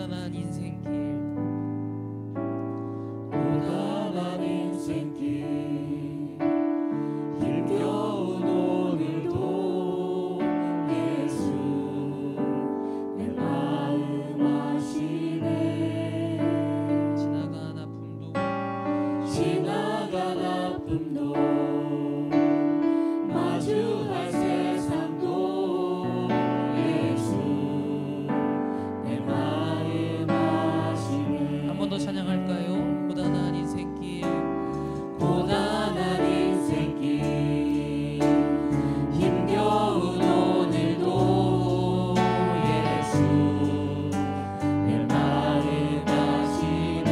고단한 인생길, 고단한 인생길 힘겨운 오늘도 예수 내 마음 아시네. 지나간 아픔도 마주할 세상도 예수 내 마음 아시네. 한 번 더 찬양할까요? 고단한 인생길, 고단한 인생길 힘겨운 오늘도 예수 내 마음 아시네.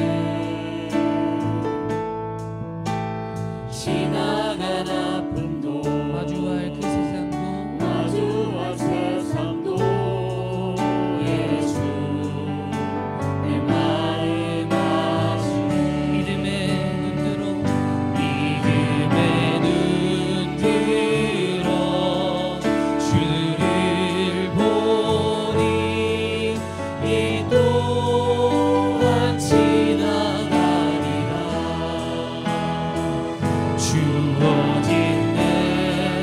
지나간 아픔도 마주할 그 세상도 예수 내 마음 아시네. 믿음의 눈 들어 주를 보니 이 또한 지나가리라. 주어진 내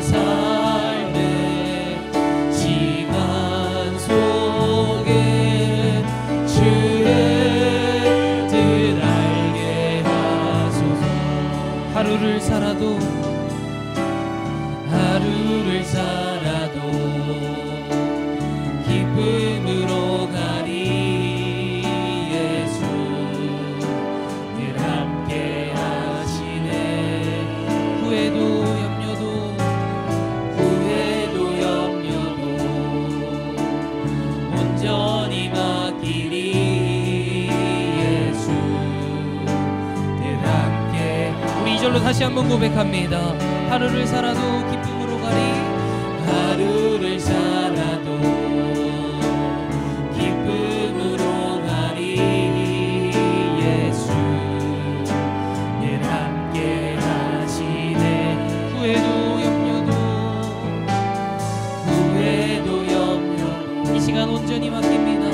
삶의 시간 속에 주의 뜻 알게 하소서. 하루를 살아도 기쁨으로 가리. 예수 늘 함께 하시네. 후회도 염려도 온전히 맡기리. 예수 늘 함께. 우리 이절로 다시 한번 고백합니다. 하루를 살아도 기쁨으로 가리. 하루를 살아도 기쁨으로 가리. 예수 늘 함께 하시네. 후회도 염려도 이 시간 온전히 맡깁니다.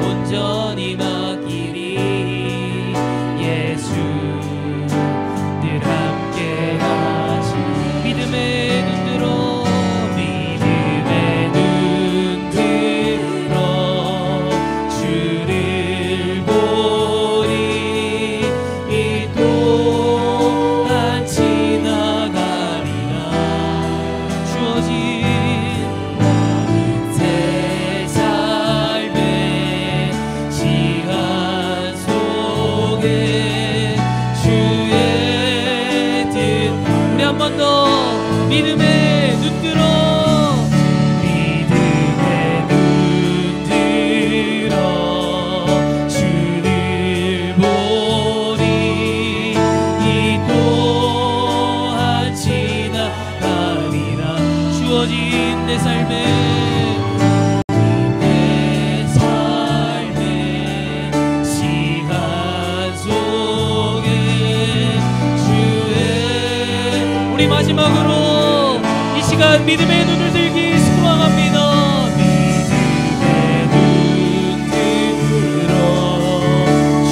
온전히 맡기리. 예수 늘 함께 하시네. 믿음의 눈 들어 주를 보니 이 또한 지나가리라. 주어진 새 삶의 시간 속에 주의 뜻. 우리 한 번 더 믿음의 눈 들어 주를 보니 이 또한 지나가리라. 주어진 내 삶의 시간 속에 주의. 우리 마지막으로 이 시간 믿음의 눈을 들기 소망합니다.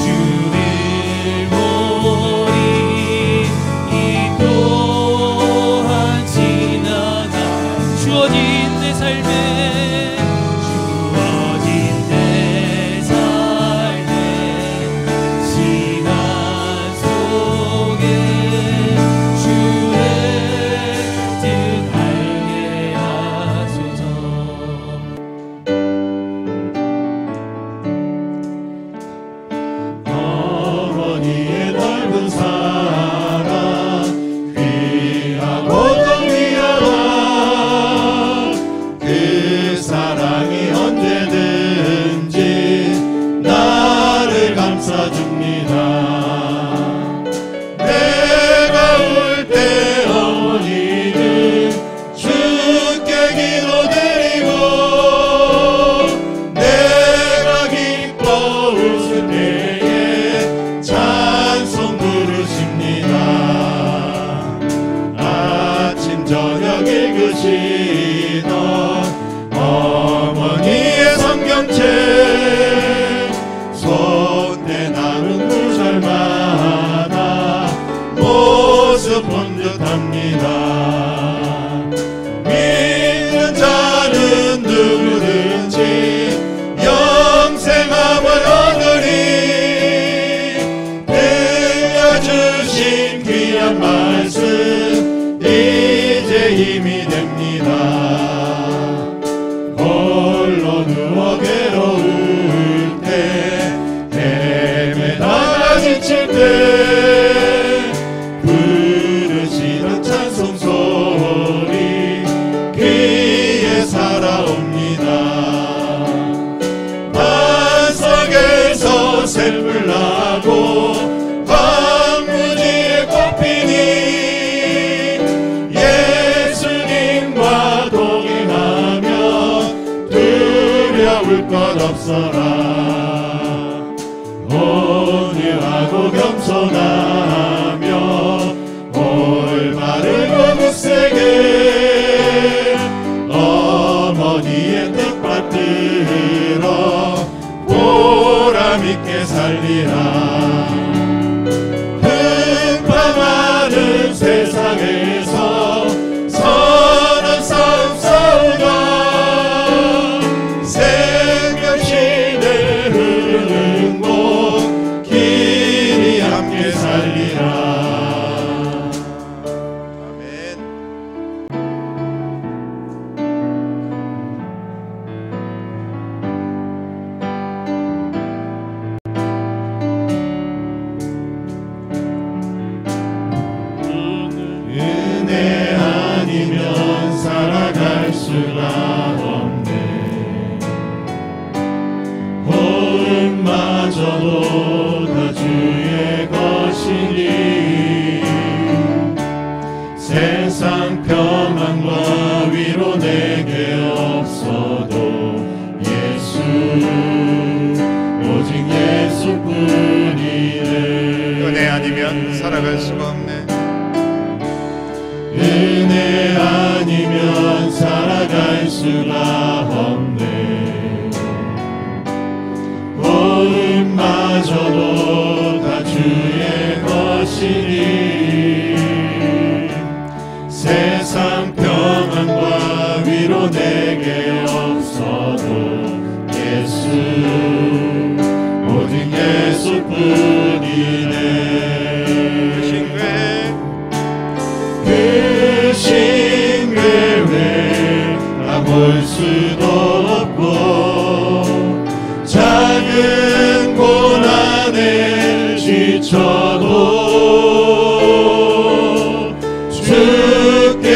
주를 보니 이 또한 지나가. 주어진 내 삶의 시간 속에 주의 뜻 알게 하소서. 어머니의 넓은 사랑 귀하고 더 귀하다. 그 사랑 것 없어라. 온유하고 겸손하며 올바르고 굳세게 어머니의 뜻 받들어 보람있게 살리라. 흥파많은 세상에서 선한 삶 싸우다 생명신의 흐르는 곳 길이 함께 살리라. 은혜 아니면 살아갈 수가 없네. 호흡마저도 다 주의 것이니 세상 평안과 위로 내게 없어도 예수 오직 예수뿐이네. 은혜 아니면 살아갈 수가 없네. 은혜 아니면 살아갈 수가 없네. 호흡마저도 다 주의 것이니 세상 평안과 위로 내게 없어도 예수 오직 예수뿐이네. 그 신괴에 다 볼 수도 없고 작은 고난에 지쳐도 주께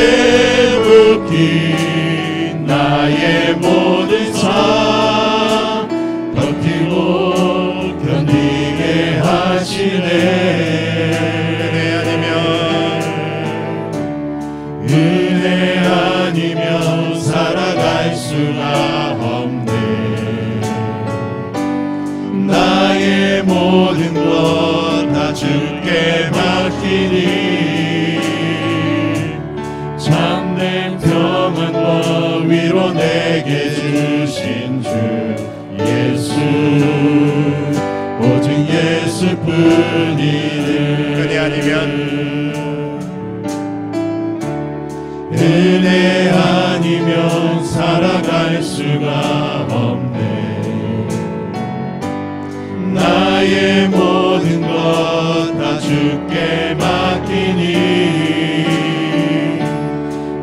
묶인 나의 모든 삶 버티고 견디게 하시네. 은혜 아니면 살아갈 수가 없네. 나의 모든 것 다 주께 맡기니 참된 평안과 위로 내게 주신 주 예수 오직 예수뿐이네. 은혜 아니면 은혜 아니면 살아갈 수가 없네. 나의 모든 것 다 주께 맡기니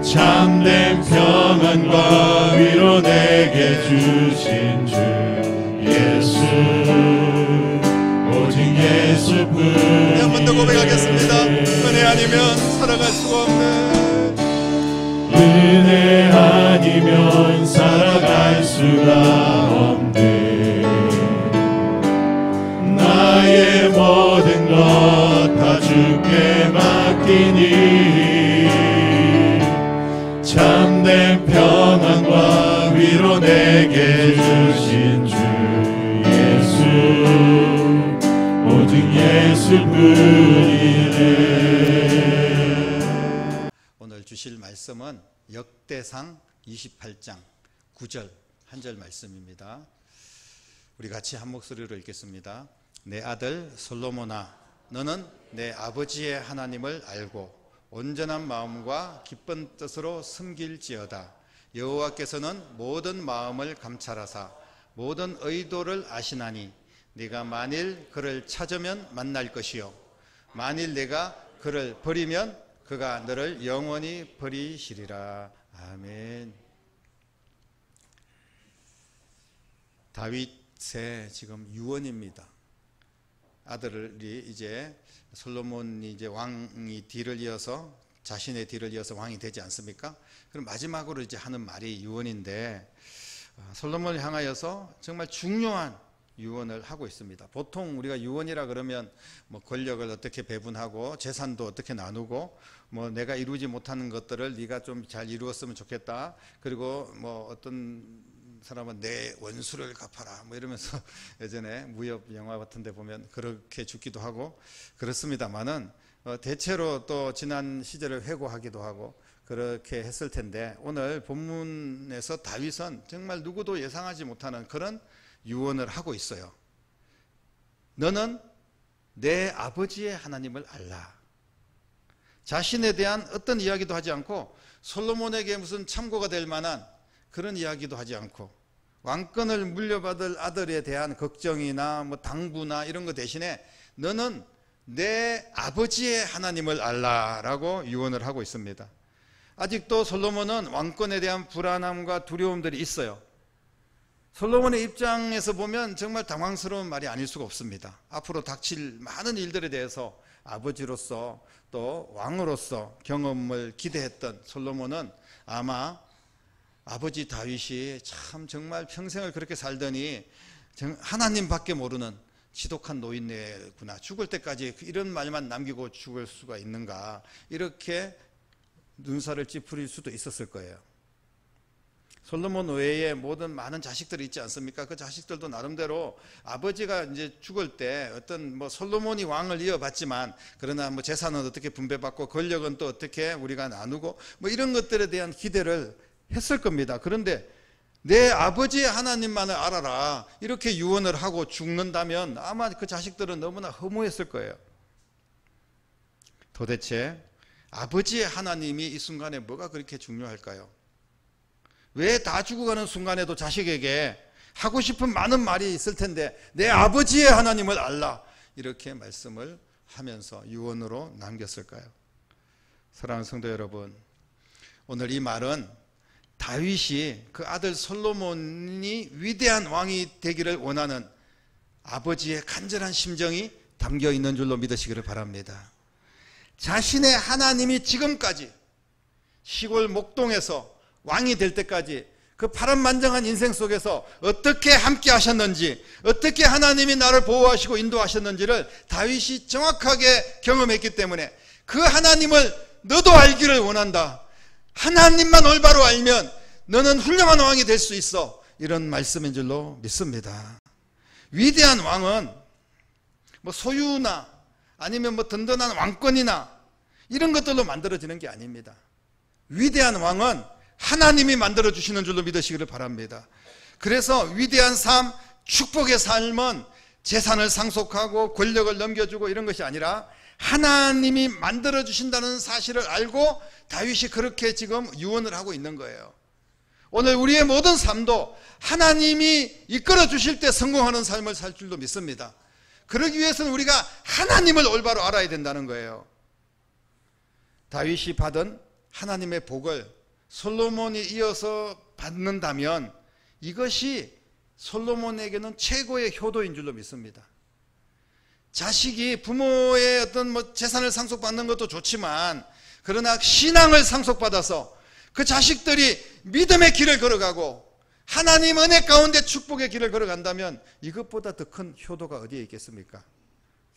참된 평안과 위로 내게 주신 주 예수 오직 예수뿐이네. 한 번 더 고백하겠습니다. 은혜 아니면 살아갈 수가 없네. 은혜 아니면 살아갈 수가 없네. 나의 모든 것 다 주께 맡기니 참된 평안과 위로 내게 주신 주 예수 오직 예수뿐이네. 오늘 주실 말씀은 역대상 28장 9절 한 절 말씀입니다. 우리 같이 한 목소리로 읽겠습니다. 내 아들 솔로몬아, 너는 내 아버지의 하나님을 알고 온전한 마음과 기쁜 뜻으로 섬길지어다. 여호와께서는 모든 마음을 감찰하사 모든 의도를 아시나니 네가 만일 그를 찾으면 만날 것이요 만일 내가 그를 버리면 그가 너를 영원히 버리시리라. 아멘. 다윗의 지금 유언입니다. 아들이 이제 솔로몬이 이제 왕이 뒤를 이어서 자신의 뒤를 이어서 왕이 되지 않습니까? 그럼 마지막으로 이제 하는 말이 유언인데 솔로몬을 향하여서 정말 중요한 유언을 하고 있습니다. 보통 우리가 유언이라 그러면 뭐 권력을 어떻게 배분하고 재산도 어떻게 나누고 뭐 내가 이루지 못하는 것들을 네가 좀 잘 이루었으면 좋겠다. 그리고 뭐 어떤 사람은 내 원수를 갚아라 뭐 이러면서 예전에 무협 영화 같은 데 보면 그렇게 죽기도 하고 그렇습니다만은 대체로 또 지난 시절을 회고하기도 하고 그렇게 했을 텐데, 오늘 본문에서 다윗은 정말 누구도 예상하지 못하는 그런 유언을 하고 있어요. 너는 내 아버지의 하나님을 알라. 자신에 대한 어떤 이야기도 하지 않고, 솔로몬에게 무슨 참고가 될 만한 그런 이야기도 하지 않고, 왕권을 물려받을 아들에 대한 걱정이나 뭐 당부나 이런 거 대신에 너는 내 아버지의 하나님을 알라라고 유언을 하고 있습니다. 아직도 솔로몬은 왕권에 대한 불안함과 두려움들이 있어요. 솔로몬의 입장에서 보면 정말 당황스러운 말이 아닐 수가 없습니다. 앞으로 닥칠 많은 일들에 대해서 아버지로서 또 왕으로서 경험을 기대했던 솔로몬은 아마 아버지 다윗이 참 정말 평생을 그렇게 살더니 하나님밖에 모르는 지독한 노인네구나, 죽을 때까지 이런 말만 남기고 죽을 수가 있는가, 이렇게 눈살을 찌푸릴 수도 있었을 거예요. 솔로몬 외에 모든 많은 자식들이 있지 않습니까? 그 자식들도 나름대로 아버지가 이제 죽을 때 어떤 뭐 솔로몬이 왕을 이어받지만, 그러나 뭐 재산은 어떻게 분배받고 권력은 또 어떻게 우리가 나누고 뭐 이런 것들에 대한 기대를 했을 겁니다. 그런데 내 아버지의 하나님만을 알아라 이렇게 유언을 하고 죽는다면 아마 그 자식들은 너무나 허무했을 거예요. 도대체 아버지의 하나님이 이 순간에 뭐가 그렇게 중요할까요? 왜 다 죽어가는 순간에도 자식에게 하고 싶은 많은 말이 있을 텐데 내 아버지의 하나님을 알라 이렇게 말씀을 하면서 유언으로 남겼을까요? 사랑하는 성도 여러분, 오늘 이 말은 다윗이 그 아들 솔로몬이 위대한 왕이 되기를 원하는 아버지의 간절한 심정이 담겨 있는 줄로 믿으시기를 바랍니다. 자신의 하나님이 지금까지 시골 목동에서 왕이 될 때까지 그 파란만장한 인생 속에서 어떻게 함께 하셨는지, 어떻게 하나님이 나를 보호하시고 인도하셨는지를 다윗이 정확하게 경험했기 때문에 그 하나님을 너도 알기를 원한다. 하나님만 올바로 알면 너는 훌륭한 왕이 될 수 있어. 이런 말씀인 줄로 믿습니다. 위대한 왕은 뭐 소유나 아니면 뭐 든든한 왕권이나 이런 것들로 만들어지는 게 아닙니다. 위대한 왕은 하나님이 만들어주시는 줄로 믿으시기를 바랍니다. 그래서 위대한 삶, 축복의 삶은 재산을 상속하고 권력을 넘겨주고 이런 것이 아니라 하나님이 만들어주신다는 사실을 알고 다윗이 그렇게 지금 유언을 하고 있는 거예요. 오늘 우리의 모든 삶도 하나님이 이끌어 주실 때 성공하는 삶을 살 줄로 믿습니다. 그러기 위해서는 우리가 하나님을 올바로 알아야 된다는 거예요. 다윗이 받은 하나님의 복을 솔로몬이 이어서 받는다면 이것이 솔로몬에게는 최고의 효도인 줄로 믿습니다. 자식이 부모의 어떤 뭐 재산을 상속받는 것도 좋지만, 그러나 신앙을 상속받아서 그 자식들이 믿음의 길을 걸어가고 하나님 은혜 가운데 축복의 길을 걸어간다면 이것보다 더 큰 효도가 어디에 있겠습니까?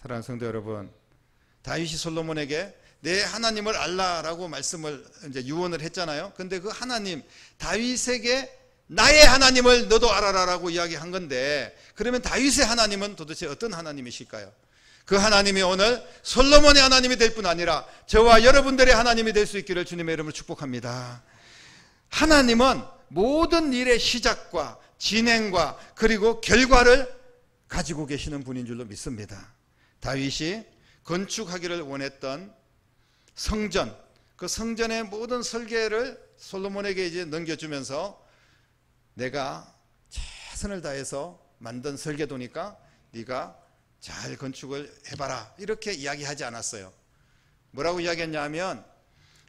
사랑하는 성도 여러분, 다윗이 솔로몬에게 내 하나님을 알라라고 말씀을 이제 유언을 했잖아요. 근데 그 하나님, 다윗에게 나의 하나님을 너도 알아라라고 이야기한 건데, 그러면 다윗의 하나님은 도대체 어떤 하나님이실까요? 그 하나님이 오늘 솔로몬의 하나님이 될 뿐 아니라 저와 여러분들의 하나님이 될 수 있기를 주님의 이름으로 축복합니다. 하나님은 모든 일의 시작과 진행과 그리고 결과를 가지고 계시는 분인 줄로 믿습니다. 다윗이 건축하기를 원했던 성전, 그 성전의 모든 설계를 솔로몬에게 이제 넘겨주면서 내가 최선을 다해서 만든 설계도니까 네가 잘 건축을 해봐라 이렇게 이야기하지 않았어요. 뭐라고 이야기했냐면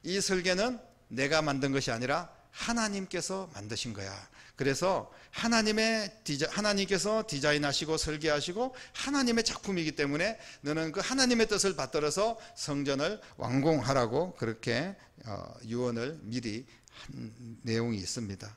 이 설계는 내가 만든 것이 아니라 하나님께서 만드신 거야. 그래서 하나님께서 디자인하시고 설계하시고 하나님의 작품이기 때문에 너는 그 하나님의 뜻을 받들어서 성전을 완공하라고 그렇게 유언을 미리 한 내용이 있습니다.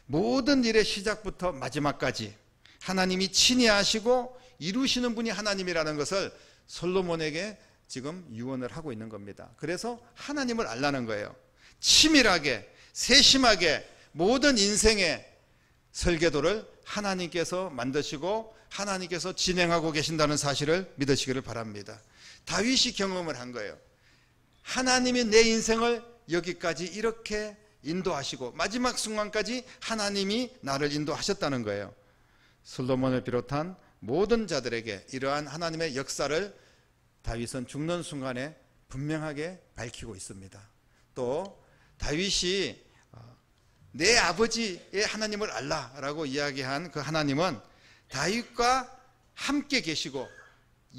모든 일의 시작부터 마지막까지 하나님이 친히 하시고 이루시는 분이 하나님이라는 것을 솔로몬에게 지금 유언을 하고 있는 겁니다. 그래서 하나님을 알라는 거예요. 치밀하게 세심하게 모든 인생의 설계도를 하나님께서 만드시고 하나님께서 진행하고 계신다는 사실을 믿으시기를 바랍니다. 다윗이 경험을 한 거예요. 하나님이 내 인생을 여기까지 이렇게 인도하시고 마지막 순간까지 하나님이 나를 인도하셨다는 거예요. 솔로몬을 비롯한 모든 자들에게 이러한 하나님의 역사를 다윗은 죽는 순간에 분명하게 밝히고 있습니다. 또 다윗이 내 아버지의 하나님을 알라라고 이야기한 그 하나님은 다윗과 함께 계시고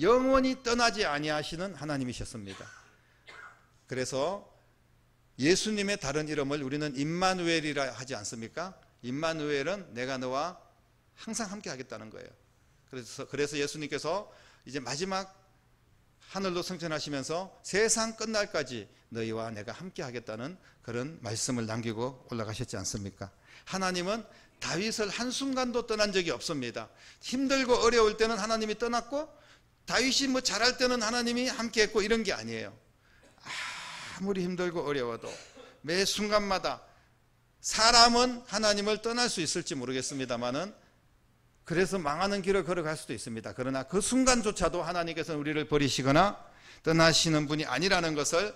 영원히 떠나지 아니하시는 하나님이셨습니다. 그래서 예수님의 다른 이름을 우리는 임마누엘이라 하지 않습니까? 임마누엘은 내가 너와 항상 함께 하겠다는 거예요. 그래서 예수님께서 이제 마지막 하늘로 승천하시면서 세상 끝날까지 너희와 내가 함께 하겠다는 그런 말씀을 남기고 올라가셨지 않습니까? 하나님은 다윗을 한순간도 떠난 적이 없습니다. 힘들고 어려울 때는 하나님이 떠났고 다윗이 뭐 잘할 때는 하나님이 함께 했고 이런 게 아니에요. 아무리 힘들고 어려워도 매 순간마다 사람은 하나님을 떠날 수 있을지 모르겠습니다만은 그래서 망하는 길을 걸어갈 수도 있습니다. 그러나 그 순간조차도 하나님께서는 우리를 버리시거나 떠나시는 분이 아니라는 것을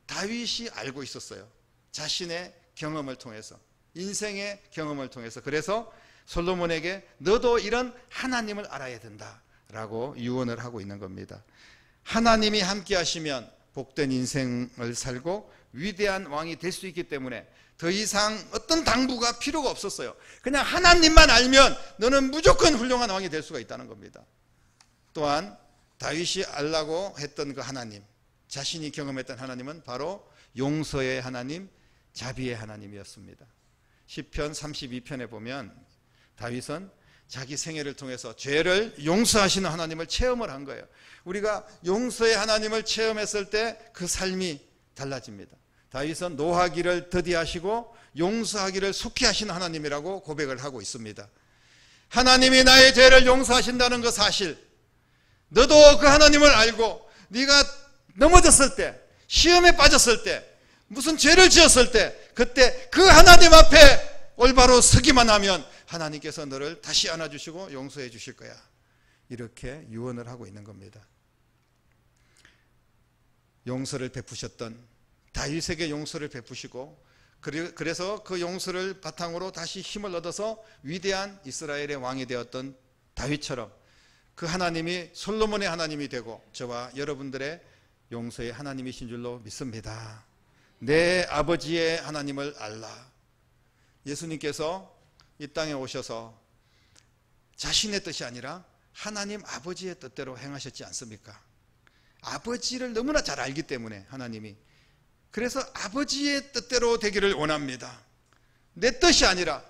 다윗이 알고 있었어요. 자신의 경험을 통해서, 인생의 경험을 통해서. 그래서 솔로몬에게 너도 이런 하나님을 알아야 된다라고 유언을 하고 있는 겁니다. 하나님이 함께 하시면 복된 인생을 살고 위대한 왕이 될 수 있기 때문에 더 이상 어떤 당부가 필요가 없었어요. 그냥 하나님만 알면 너는 무조건 훌륭한 왕이 될 수가 있다는 겁니다. 또한 다윗이 알라고 했던 그 하나님, 자신이 경험했던 하나님은 바로 용서의 하나님, 자비의 하나님이었습니다. 시편 32편에 보면 다윗은 자기 생애를 통해서 죄를 용서하시는 하나님을 체험을 한 거예요. 우리가 용서의 하나님을 체험했을 때 그 삶이 달라집니다. 다윗은 노하기를 더디하시고 용서하기를 속히 하시는 하나님이라고 고백을 하고 있습니다. 하나님이 나의 죄를 용서하신다는 그 사실, 너도 그 하나님을 알고 네가 넘어졌을 때, 시험에 빠졌을 때, 무슨 죄를 지었을 때, 그때 그 하나님 앞에 올바로 서기만 하면 하나님께서 너를 다시 안아주시고 용서해 주실 거야. 이렇게 유언을 하고 있는 겁니다. 용서를 베푸셨던 다윗에게 용서를 베푸시고 그래서 그 용서를 바탕으로 다시 힘을 얻어서 위대한 이스라엘의 왕이 되었던 다윗처럼 그 하나님이 솔로몬의 하나님이 되고 저와 여러분들의 용서의 하나님이신 줄로 믿습니다. 내 아버지의 하나님을 알라. 예수님께서 이 땅에 오셔서 자신의 뜻이 아니라 하나님 아버지의 뜻대로 행하셨지 않습니까? 아버지를 너무나 잘 알기 때문에 하나님이, 그래서 아버지의 뜻대로 되기를 원합니다. 내 뜻이 아니라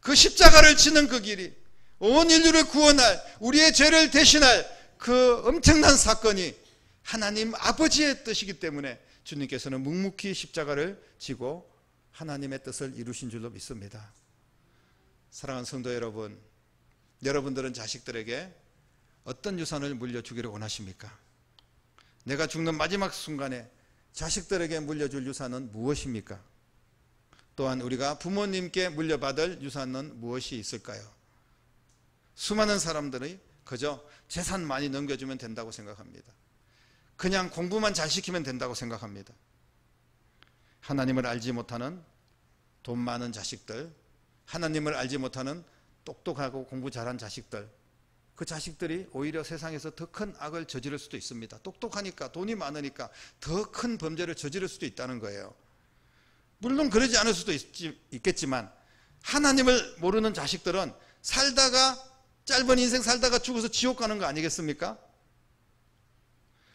그 십자가를 지는 그 길이, 온 인류를 구원할, 우리의 죄를 대신할 그 엄청난 사건이 하나님 아버지의 뜻이기 때문에 주님께서는 묵묵히 십자가를 지고 하나님의 뜻을 이루신 줄로 믿습니다. 사랑하는 성도 여러분, 여러분들은 자식들에게 어떤 유산을 물려주기를 원하십니까? 내가 죽는 마지막 순간에 자식들에게 물려줄 유산은 무엇입니까? 또한 우리가 부모님께 물려받을 유산은 무엇이 있을까요? 수많은 사람들이 그저 재산 많이 넘겨주면 된다고 생각합니다. 그냥 공부만 잘 시키면 된다고 생각합니다. 하나님을 알지 못하는 돈 많은 자식들, 하나님을 알지 못하는 똑똑하고 공부 잘한 자식들, 그 자식들이 오히려 세상에서 더 큰 악을 저지를 수도 있습니다. 똑똑하니까, 돈이 많으니까 더 큰 범죄를 저지를 수도 있다는 거예요. 물론 그러지 않을 수도 있겠지만 하나님을 모르는 자식들은 살다가, 짧은 인생 살다가 죽어서 지옥 가는 거 아니겠습니까?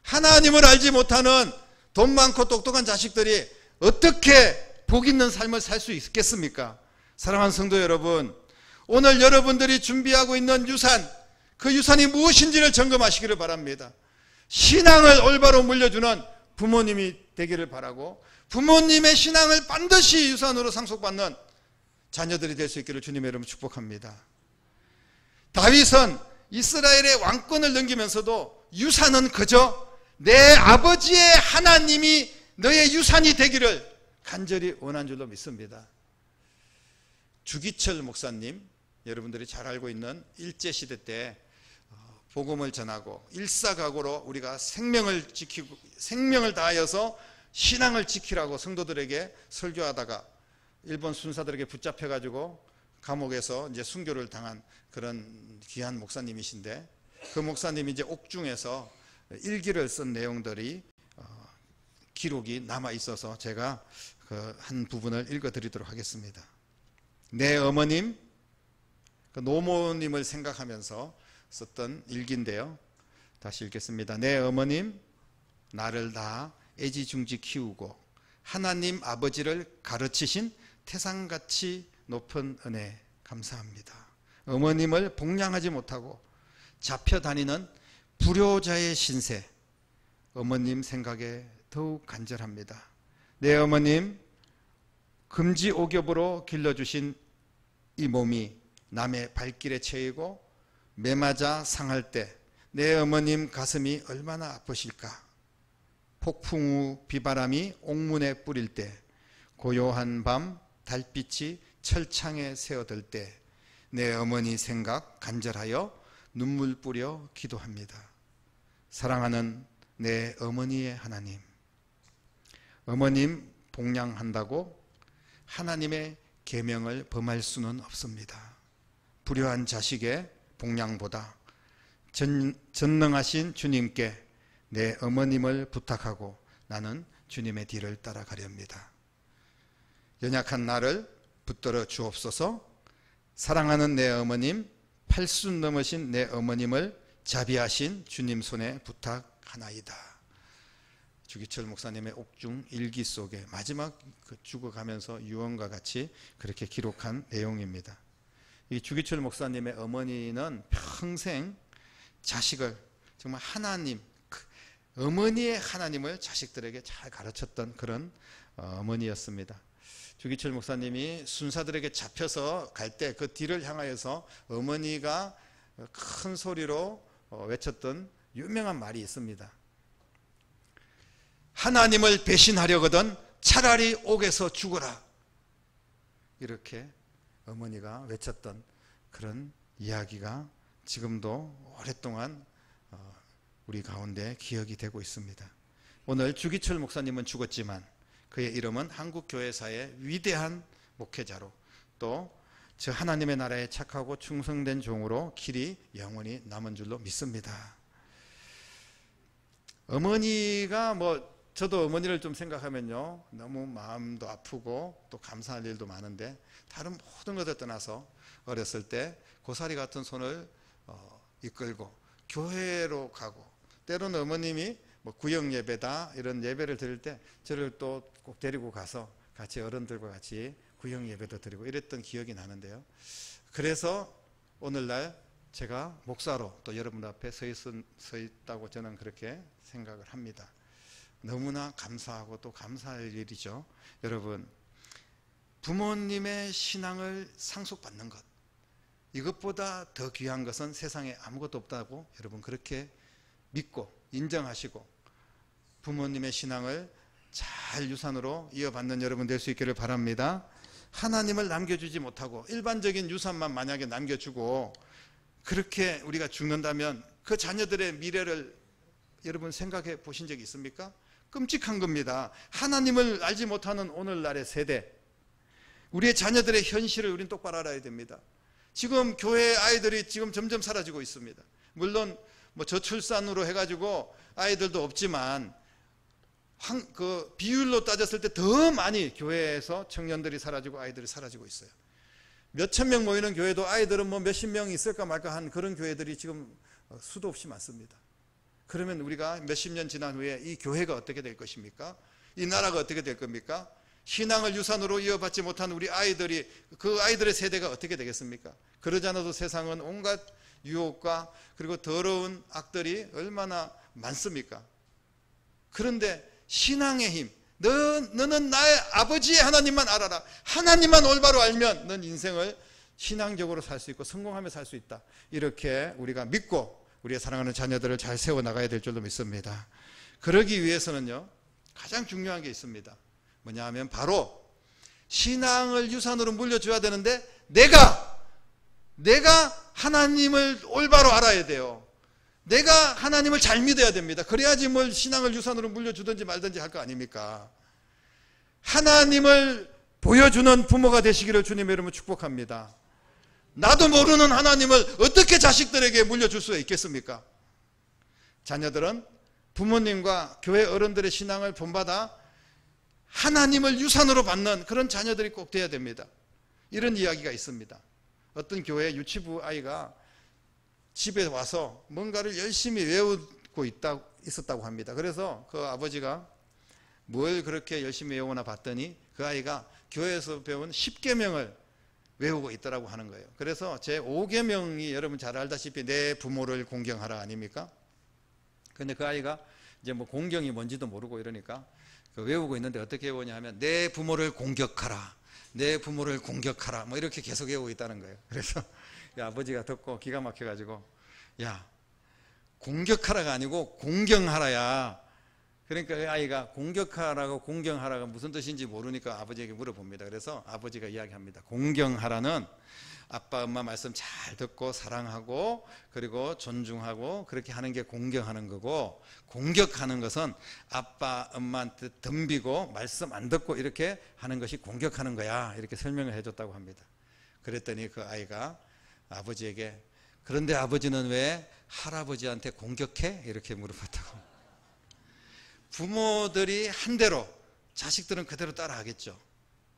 하나님을 알지 못하는 돈 많고 똑똑한 자식들이 어떻게 복 있는 삶을 살 수 있겠습니까? 사랑하는 성도 여러분, 오늘 여러분들이 준비하고 있는 유산, 그 유산이 무엇인지를 점검하시기를 바랍니다. 신앙을 올바로 물려주는 부모님이 되기를 바라고, 부모님의 신앙을 반드시 유산으로 상속받는 자녀들이 될 수 있기를 주님의 이름으로 축복합니다. 다윗은 이스라엘의 왕권을 넘기면서도 유산은 그저 내 아버지의 하나님이 너의 유산이 되기를 간절히 원한 줄로 믿습니다. 주기철 목사님, 여러분들이 잘 알고 있는 일제시대 때 복음을 전하고 일사각오로 우리가 생명을 지키고 생명을 다하여서 신앙을 지키라고 성도들에게 설교하다가 일본 순사들에게 붙잡혀가지고 감옥에서 이제 순교를 당한 그런 귀한 목사님이신데, 그 목사님이 이제 옥중에서 일기를 쓴 내용들이 기록이 남아 있어서 제가 그 한 부분을 읽어드리도록 하겠습니다. 내 어머님, 그 노모님을 생각하면서 썼던 일기인데요. 다시 읽겠습니다. 내 어머님, 나를 낳아 애지중지 키우고 하나님 아버지를 가르치신 태산같이 높은 은혜 감사합니다. 어머님을 복양하지 못하고 잡혀 다니는 불효자의 신세, 어머님 생각에 더욱 간절합니다. 내 어머님, 금지 오겹으로 길러주신 이 몸이 남의 발길에 채이고 매맞아 상할 때 내 어머님 가슴이 얼마나 아프실까. 폭풍 후 비바람이 옥문에 뿌릴 때, 고요한 밤 달빛이 철창에 새어들 때 내 어머니 생각 간절하여 눈물 뿌려 기도합니다. 사랑하는 내 어머니의 하나님, 어머님 복양한다고 하나님의 계명을 범할 수는 없습니다. 불효한 자식의 복양보다 전능하신 주님께 내 어머님을 부탁하고 나는 주님의 뒤를 따라가렵니다. 연약한 나를 붙들어 주옵소서. 사랑하는 내 어머님, 팔순 넘으신 내 어머님을 자비하신 주님 손에 부탁하나이다. 주기철 목사님의 옥중 일기 속에 마지막 죽어가면서 유언과 같이 그렇게 기록한 내용입니다. 이 주기철 목사님의 어머니는 평생 자식을 정말 하나님, 어머니의 하나님을 자식들에게 잘 가르쳤던 그런 어머니였습니다. 주기철 목사님이 순사들에게 잡혀서 갈 때 그 뒤를 향하여서 어머니가 큰 소리로 외쳤던 유명한 말이 있습니다. 하나님을 배신하려거든 차라리 옥에서 죽어라. 이렇게 어머니가 외쳤던 그런 이야기가 지금도 오랫동안 우리 가운데 기억이 되고 있습니다. 오늘 주기철 목사님은 죽었지만 그의 이름은 한국교회사의 위대한 목회자로, 또 저 하나님의 나라에 착하고 충성된 종으로 길이 영원히 남은 줄로 믿습니다. 어머니가 저도 어머니를 좀 생각하면요, 너무 마음도 아프고 또 감사할 일도 많은데, 다른 모든 것을 떠나서 어렸을 때 고사리 같은 손을 이끌고 교회로 가고, 때로는 어머님이 구역 예배다 이런 예배를 드릴 때 저를 또 꼭 데리고 가서 같이 어른들과 같이 구역 예배도 드리고 이랬던 기억이 나는데요. 그래서 오늘날 제가 목사로 또 여러분 앞에 서 있다고 저는 그렇게 생각을 합니다. 너무나 감사하고 또 감사할 일이죠. 여러분, 부모님의 신앙을 상속받는 것, 이것보다 더 귀한 것은 세상에 아무것도 없다고 여러분 그렇게 믿고 인정하시고 부모님의 신앙을 잘 유산으로 이어받는 여러분 될 수 있기를 바랍니다. 하나님을 남겨주지 못하고 일반적인 유산만 만약에 남겨주고 그렇게 우리가 죽는다면 그 자녀들의 미래를 여러분 생각해 보신 적이 있습니까? 끔찍한 겁니다. 하나님을 알지 못하는 오늘날의 세대, 우리의 자녀들의 현실을 우리는 똑바로 알아야 됩니다. 지금 교회 아이들이 지금 점점 사라지고 있습니다. 물론 저출산으로 해가지고 아이들도 없지만 그 비율로 따졌을 때 더 많이 교회에서 청년들이 사라지고 아이들이 사라지고 있어요. 몇천 명 모이는 교회도 아이들은 몇십 명 있을까 말까 한 그런 교회들이 지금 수도 없이 많습니다. 그러면 우리가 몇십 년 지난 후에 이 교회가 어떻게 될 것입니까? 이 나라가 어떻게 될 겁니까? 신앙을 유산으로 이어받지 못한 우리 아이들이, 그 아이들의 세대가 어떻게 되겠습니까? 그러지 않아도 세상은 온갖 유혹과 그리고 더러운 악들이 얼마나 많습니까? 그런데 신앙의 힘, 너는 나의 아버지의 하나님만 알아라. 하나님만 올바로 알면 넌 인생을 신앙적으로 살 수 있고 성공하며 살 수 있다. 이렇게 우리가 믿고 우리의 사랑하는 자녀들을 잘 세워나가야 될 줄로 믿습니다. 그러기 위해서는요, 가장 중요한 게 있습니다. 뭐냐 하면 바로 신앙을 유산으로 물려줘야 되는데 내가 하나님을 올바로 알아야 돼요. 내가 하나님을 잘 믿어야 됩니다. 그래야지 뭘 신앙을 유산으로 물려주든지 말든지 할 거 아닙니까? 하나님을 보여주는 부모가 되시기를 주님의 이름으로 축복합니다. 나도 모르는 하나님을 어떻게 자식들에게 물려줄 수 있겠습니까? 자녀들은 부모님과 교회 어른들의 신앙을 본받아 하나님을 유산으로 받는 그런 자녀들이 꼭 돼야 됩니다. 이런 이야기가 있습니다. 어떤 교회 유치부 아이가 집에 와서 뭔가를 열심히 외우고 있었다고 합니다. 그래서 그 아버지가 뭘 그렇게 열심히 외우나 봤더니 그 아이가 교회에서 배운 10계명을 외우고 있더라고 하는 거예요. 그래서 제 5계명이 여러분 잘 알다시피 내 부모를 공경하라 아닙니까? 근데 그 아이가 이제 뭐 공경이 뭔지도 모르고 이러니까 그 외우고 있는데 어떻게 외우냐 하면 내 부모를 공격하라, 내 부모를 공격하라 뭐 이렇게 계속 외우고 있다는 거예요. 그래서 아버지가 듣고 기가 막혀가지고 야, 공격하라가 아니고 공경하라야. 그러니까 그 아이가 공격하라고 공경하라가 무슨 뜻인지 모르니까 아버지에게 물어봅니다. 그래서 아버지가 이야기합니다. 공경하라는 아빠 엄마 말씀 잘 듣고 사랑하고 그리고 존중하고 그렇게 하는 게 공경하는 거고, 공격하는 것은 아빠 엄마한테 덤비고 말씀 안 듣고 이렇게 하는 것이 공격하는 거야, 이렇게 설명을 해줬다고 합니다. 그랬더니 그 아이가 아버지에게 그런데 아버지는 왜 할아버지한테 공격해? 이렇게 물어봤다고. 부모들이 한 대로 자식들은 그대로 따라하겠죠.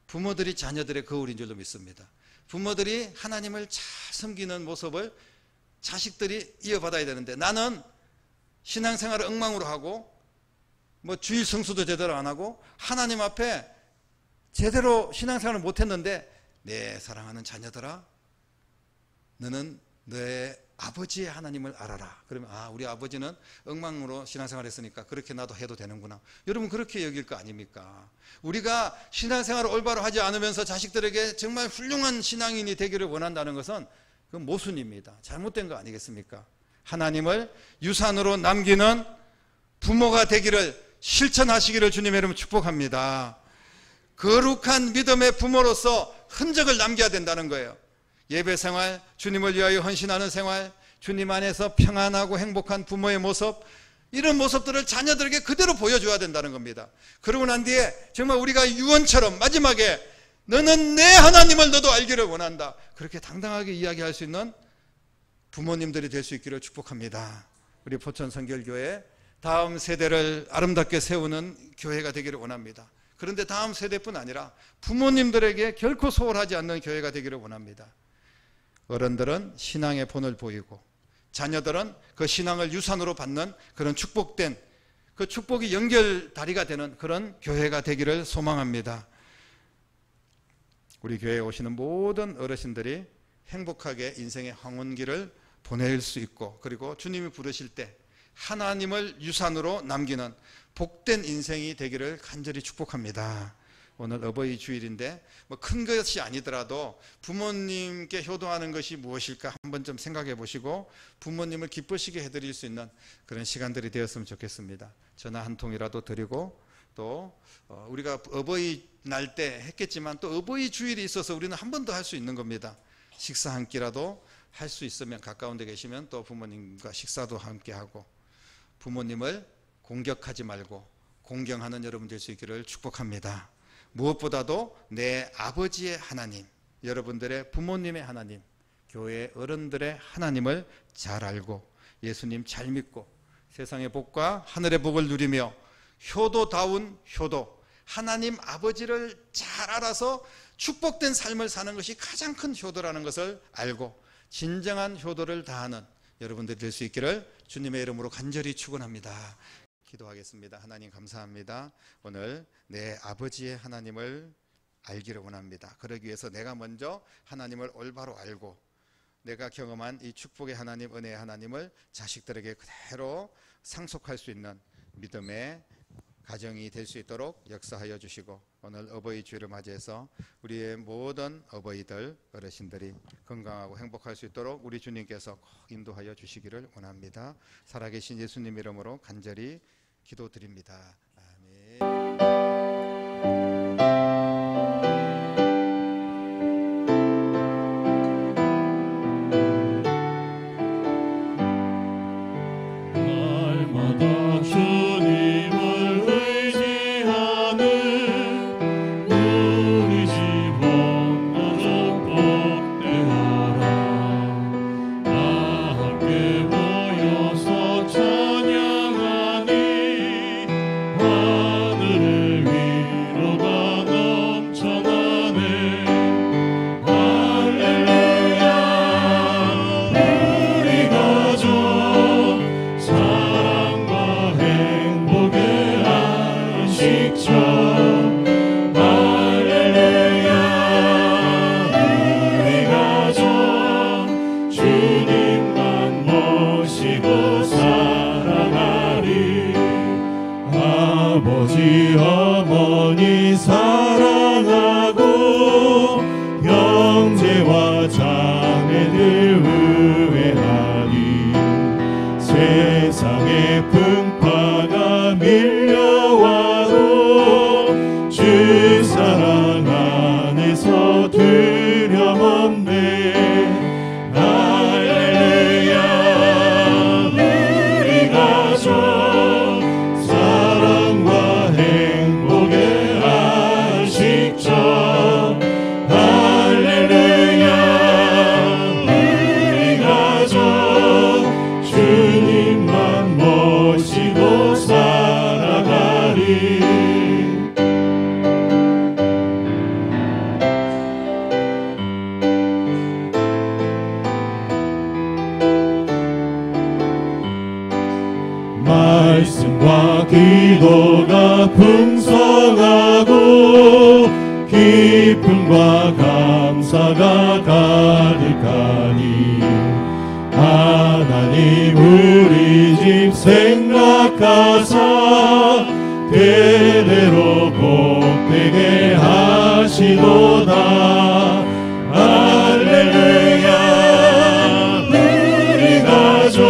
부모들이 자녀들의 거울인 줄로 믿습니다. 부모들이 하나님을 잘 섬기는 모습을 자식들이 이어받아야 되는데 나는 신앙생활을 엉망으로 하고 뭐 주일 성수도 제대로 안 하고 하나님 앞에 제대로 신앙생활을 못했는데 내 사랑하는 자녀들아, 너는 너의 아버지의 하나님을 알아라. 그러면 우리 아버지는 엉망으로 신앙생활 했으니까 그렇게 나도 해도 되는구나. 여러분 그렇게 여길 거 아닙니까? 우리가 신앙생활을 올바로 하지 않으면서 자식들에게 정말 훌륭한 신앙인이 되기를 원한다는 것은 그건 모순입니다. 잘못된 거 아니겠습니까? 하나님을 유산으로 남기는 부모가 되기를 실천하시기를 주님의 이름으로 축복합니다. 거룩한 믿음의 부모로서 흔적을 남겨야 된다는 거예요. 예배생활, 주님을 위하여 헌신하는 생활, 주님 안에서 평안하고 행복한 부모의 모습, 이런 모습들을 자녀들에게 그대로 보여줘야 된다는 겁니다. 그러고 난 뒤에 정말 우리가 유언처럼 마지막에 너는 내 하나님을 너도 알기를 원한다, 그렇게 당당하게 이야기할 수 있는 부모님들이 될 수 있기를 축복합니다. 우리 포천성결교회 다음 세대를 아름답게 세우는 교회가 되기를 원합니다. 그런데 다음 세대뿐 아니라 부모님들에게 결코 소홀하지 않는 교회가 되기를 원합니다. 어른들은 신앙의 본을 보이고 자녀들은 그 신앙을 유산으로 받는 그런 축복된, 그 축복이 연결다리가 되는 그런 교회가 되기를 소망합니다. 우리 교회에 오시는 모든 어르신들이 행복하게 인생의 황혼기를 보낼 수 있고, 그리고 주님이 부르실 때 하나님을 유산으로 남기는 복된 인생이 되기를 간절히 축복합니다. 오늘 어버이 주일인데 뭐 큰 것이 아니더라도 부모님께 효도하는 것이 무엇일까 한번 좀 생각해 보시고 부모님을 기쁘시게 해드릴 수 있는 그런 시간들이 되었으면 좋겠습니다. 전화 한 통이라도 드리고, 또 우리가 어버이 날 때 했겠지만 또 어버이 주일이 있어서 우리는 한 번 더 할 수 있는 겁니다. 식사 한 끼라도 할 수 있으면, 가까운 데 계시면 또 부모님과 식사도 함께 하고, 부모님을 공격하지 말고 공경하는 여러분 될 수 있기를 축복합니다. 무엇보다도 내 아버지의 하나님, 여러분들의 부모님의 하나님, 교회 어른들의 하나님을 잘 알고 예수님 잘 믿고 세상의 복과 하늘의 복을 누리며 효도다운 효도, 하나님 아버지를 잘 알아서 축복된 삶을 사는 것이 가장 큰 효도라는 것을 알고 진정한 효도를 다하는 여러분들이 될 수 있기를 주님의 이름으로 간절히 축원합니다. 기도하겠습니다. 하나님 감사합니다. 오늘 내 아버지의 하나님을 알기를 원합니다. 그러기 위해서 내가 먼저 하나님을 올바로 알고 내가 경험한 이 축복의 하나님, 은혜의 하나님을 자식들에게 그대로 상속할 수 있는 믿음의 가정이 될 수 있도록 역사하여 주시고, 오늘 어버이 주일을 맞이해서 우리의 모든 어버이들, 어르신들이 건강하고 행복할 수 있도록 우리 주님께서 꼭 인도하여 주시기를 원합니다. 살아계신 예수님 이름으로 간절히 기도드립니다. 아멘. 형제와 자매들 우애하니 세상의 풍파가 밀려와도 주 사랑 안에서 두려움 없네. 할렐루야. 우리 가족 사랑과 행복의 안식처. 할렐루야. 우리 가족 주님만 모시고 살아가리. 말씀과 기도가 풍성하고 기쁨과 감사가 가득하니 하나님 우리 집 생각하사 대대로 복되게 하시도다. 할렐루야. 우리 가족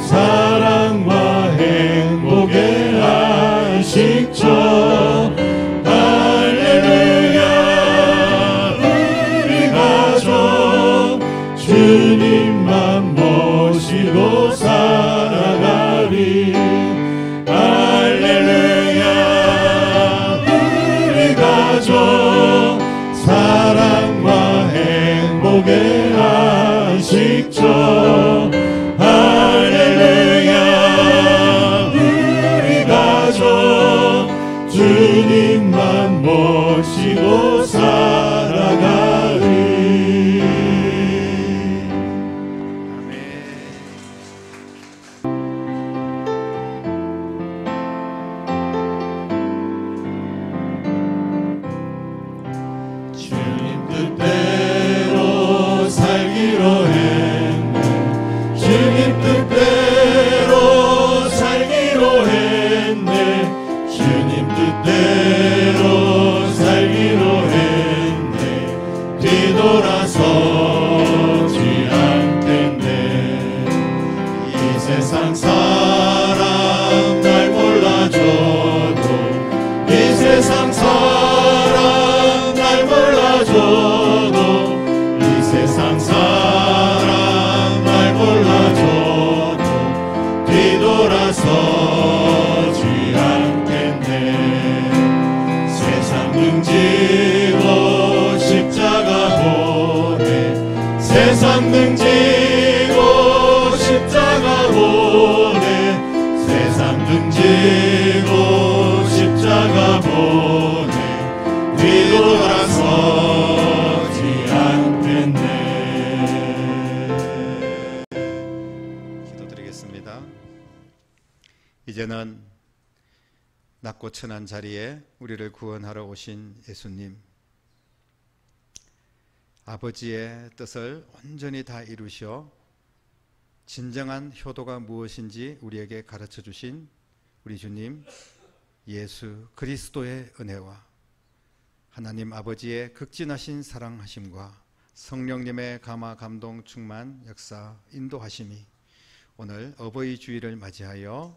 사랑과 행복의 안식처. 할렐루야. 우리 가족 주님만 모시고 살아가리. 할렐루야. 우리 가족 사랑과 행복의 안식처. 할렐루야. 우리 가족 주님만 모시고 살아가리. 주님 뜻대로 살기로 했네. 주님 뜻대로 살기로 했네. 주님 뜻대로 살기로 했네. 뒤돌아서지 않겠네. 이 세상 사람 날 몰라줘도, 이 세상 사람 날 몰라줘도, 이 세상 사람 날 몰라줘도 뒤돌아서지 않겠네. 세상 등지고 십자가 보내. 세상 등지고 십자가 보내. 세상 등지고 십자가 보내. 뒤돌아서지 않겠네. 기도드리겠습니다. 이제는 낮고 천한 자리에 우리를 구원하러 오신 예수님, 아버지의 뜻을 온전히 다 이루시어 진정한 효도가 무엇인지 우리에게 가르쳐 주신 우리 주님 예수 그리스도의 은혜와 하나님 아버지의 극진하신 사랑하심과 성령님의 감화 감동 충만 역사 인도하심이 오늘 어버이 주일을 맞이하여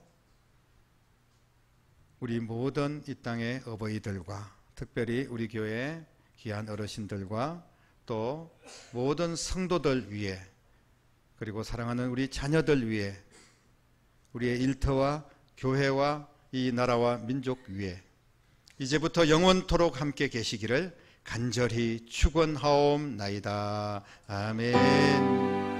우리 모든 이 땅의 어버이들과 특별히 우리 교회 귀한 어르신들과 또 모든 성도들 위해, 그리고 사랑하는 우리 자녀들 위해, 우리의 일터와 교회와 이 나라와 민족 위해 이제부터 영원토록 함께 계시기를 간절히 축원하옵나이다. 아멘.